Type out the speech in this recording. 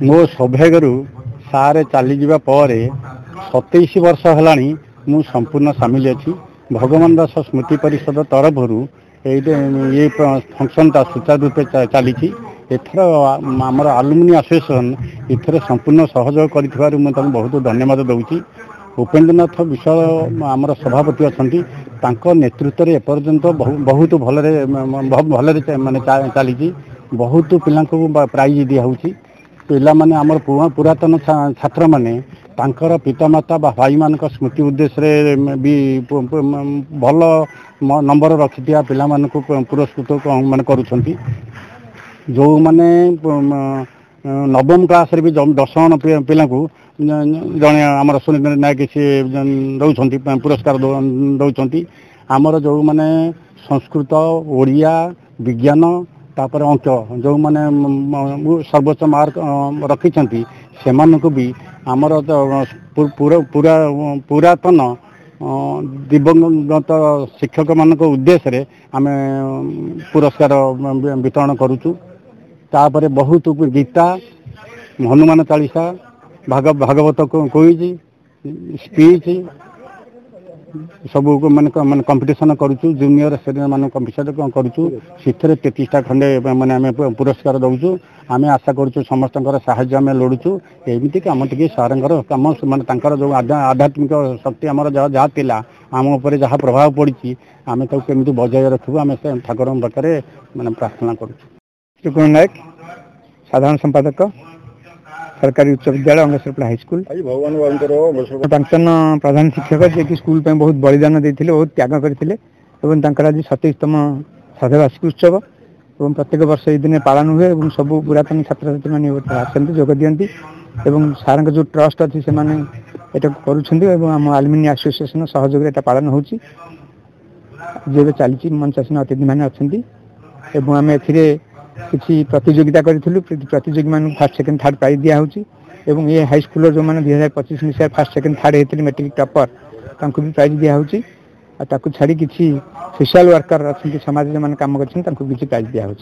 मो सौभाग्य सारे चलीजा 27 वर्ष है मु संपूर्ण सामिल अच्छी भगवान दास स्मृति परिषद तरफ ये फंक्शनटा सुचारू रूपे चली एथर आमर आलुमिनी एसोसिएशन एथर संपूर्ण सहयोग कर बहुत धन्यवाद दूसरी। उपेन्द्रनाथ विश्व आमर सभापति अच्छा नेतृत्व में एपर्यंत बहुत भल मानने चली बहुत पिला प्राइज दिखाई पिला माने आमर पुरातन छात्र माने तांकर पितामाता भाई मान स्मृति उद्देश्य भी भल नंबर रखिथिया पिला मानकु पुरस्कृत मान करुछंती जो माने नवम क्लास रे भी 10 जन पिला को जने आमर सुनील नायक सी दौरान पुरस्कार दौरान आमर जो माने संस्कृत ओडिया विज्ञान तापर अंक जो माने सर्वोच्च मार्क रखिंट से भी आमर पुरातन दिवंगत शिक्षक मान उद्देश्य आम पुरस्कार वितरण करुचु। तापर बहुत गीता हनुमान चालीसा भागवत क्विज स्पीच सब माने कंपटीशन करुचु जूनियर सीनियर मान कंपटीशन करुचु से 33टा खंडे माने आम पुरस्कार दौचु। आम आशा करुचु समस्त साहाय्य आम लोड़ुचु एमती आम टी सार कम माने जो आध्यात्मिक शक्ति आम जहाँ थिला आम उपर जहाँ प्रभाव पड़ी आम केमी बजाय रखू आम ठाकुर पाखे माने प्रार्थना करुचु। नायक साधारण संपादक सरकारी उच्च विद्यालय अंगेश्वरपुर हाईस्कूल प्राक्तन प्रधान शिक्षक जी स्कूल पे बहुत बलिदान देते बहुत त्याग करते आज 27तम शतवार्षिक उत्सव और प्रत्येक वर्ष ये दिन पालन हुए और सब पुरातन छात्र छात्री मैंने आसती जोग दिखती और सार जो ट्रस्ट अच्छी से करुँच आलुमिनी एसोसिएशन सहयोग ये पालन हो चली मंचासीन अतिथि मैंने अच्छा आम ए किसी प्रतियोगिता करूँ प्रतियोगी मान फर्स्ट सेकेंड थर्ड प्राइज दिखाई ये हाईस्कूल जो मैंने 2025 मसीह फर्स्ट सेकेंड थर्ड होते मैट्रिक टॉपर तांको भी प्राइज दिखाई छाड़ी किसी सोशल वर्कर अच्छा समाज में कम कर प्राइज दिखाई।